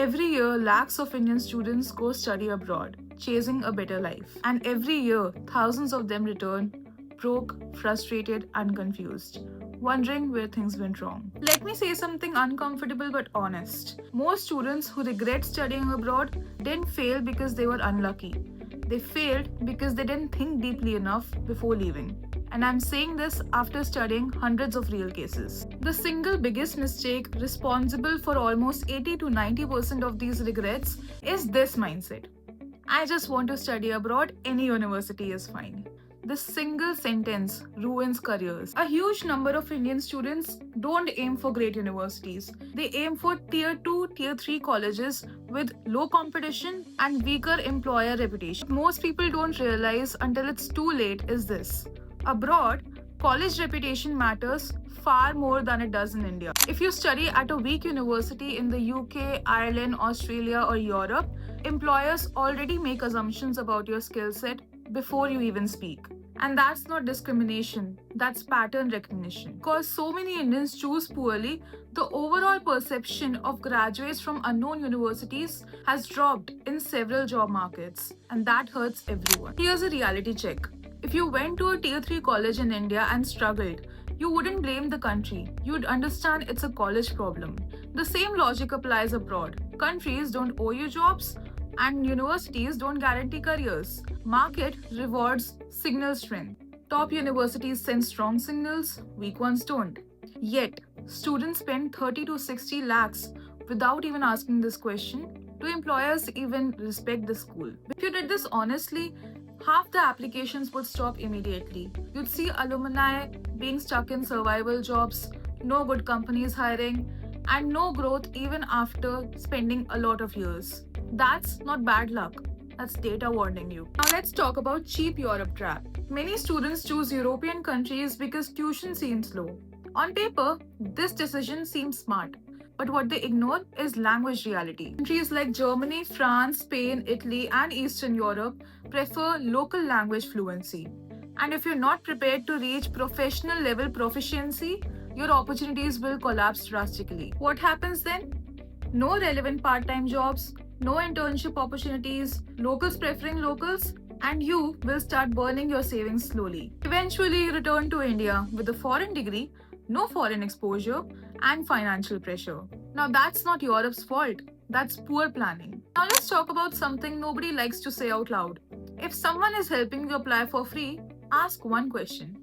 Every year, lakhs of Indian students go study abroad, chasing a better life. And every year, thousands of them return broke, frustrated, and confused, wondering where things went wrong. Let me say something uncomfortable but honest. Most students who regret studying abroad didn't fail because they were unlucky. They failed because they didn't think deeply enough before leaving. And I'm saying this after studying hundreds of real cases. The single biggest mistake responsible for almost 80 to 90% of these regrets is this mindset. I just want to study abroad, any university is fine. This single sentence ruins careers. A huge number of Indian students don't aim for great universities. They aim for tier 2, tier 3 colleges with low competition and weaker employer reputation. Most people don't realize until it's too late is this. Abroad, college reputation matters far more than it does in India. If you study at a weak university in the UK, Ireland, Australia, or Europe, employers already make assumptions about your skill set before you even speak. And that's not discrimination, that's pattern recognition. Because so many Indians choose poorly, the overall perception of graduates from unknown universities has dropped in several job markets, and that hurts everyone. Here's a reality check. If you went to a tier 3 college in India and struggled, you wouldn't blame the country. You'd understand it's a college problem. The same logic applies abroad. Countries don't owe you jobs, and universities don't guarantee careers. Market rewards signal strength. Top universities send strong signals, weak ones don't. Yet, students spend 30 to 60 lakhs without even asking this question. Do employers even respect the school? If you did this honestly, half the applications would stop immediately. You'd see alumni being stuck in survival jobs, no good companies hiring, and no growth even after spending a lot of years. That's not bad luck. That's data warning you. Now let's talk about cheap Europe trap. Many students choose European countries because tuition seems low. On paper, this decision seems smart. But what they ignore is language reality. Countries like Germany, France, Spain, Italy, and Eastern Europe prefer local language fluency. And if you're not prepared to reach professional level proficiency, your opportunities will collapse drastically. What happens then? No relevant part-time jobs, no internship opportunities, locals preferring locals, and you will start burning your savings slowly. Eventually, you return to India with a foreign degree, no foreign exposure, and financial pressure. Now, that's not Europe's fault. That's poor planning. Now, let's talk about something nobody likes to say out loud. If someone is helping you apply for free, ask one question.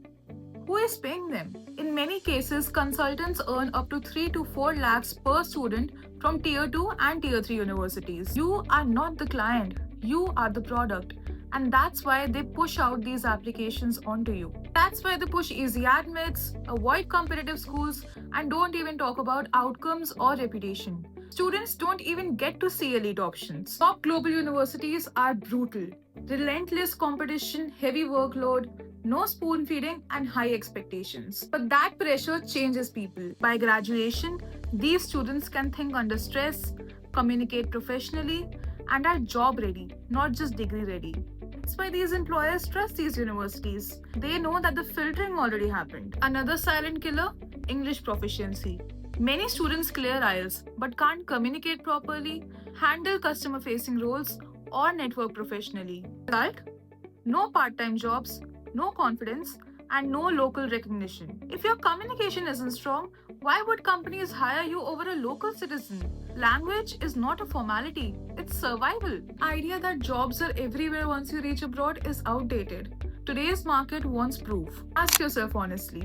Who is paying them? In many cases, consultants earn up to 3 to 4 lakhs per student from tier 2 and tier 3 universities. You are not the client, you are the product. And that's why they push out these applications onto you. That's why they push easy admits, avoid competitive schools, and don't even talk about outcomes or reputation. Students don't even get to see elite options. Top global universities are brutal. Relentless competition, heavy workload, no spoon feeding, and high expectations. But that pressure changes people. By graduation, these students can think under stress, communicate professionally, and are job ready, not just degree ready. That's why these employers trust these universities. They know that the filtering already happened. Another silent killer, English proficiency. Many students clear IELTS but can't communicate properly, handle customer facing roles, or network professionally. Result? No part time jobs, no confidence, and no local recognition. If your communication isn't strong, why would companies hire you over a local citizen? Language is not a formality, it's survival. The idea that jobs are everywhere once you reach abroad is outdated. Today's market wants proof. Ask yourself honestly,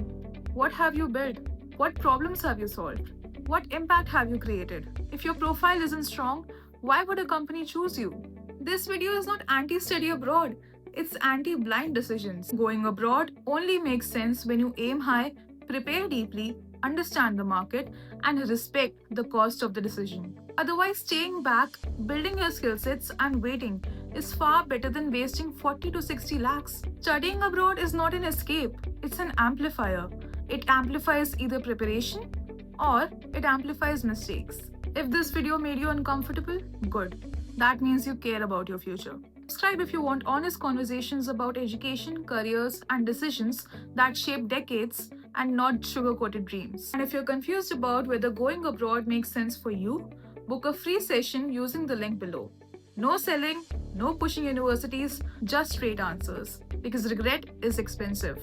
what have you built? What problems have you solved? What impact have you created? If your profile isn't strong, why would a company choose you? This video is not anti-study abroad. It's anti-blind decisions. Going abroad only makes sense when you aim high, prepare deeply, understand the market, and respect the cost of the decision. Otherwise, staying back, building your skill sets, and waiting is far better than wasting 40 to 60 lakhs. Studying abroad is not an escape, it's an amplifier. It amplifies either preparation or it amplifies mistakes. If this video made you uncomfortable, good. That means you care about your future. Subscribe if you want honest conversations about education, careers, and decisions that shape decades and not sugar-coated dreams. And if you're confused about whether going abroad makes sense for you, Book a free session using the link below. No selling, no pushing universities, just straight answers. Because regret is expensive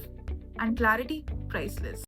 and clarity priceless.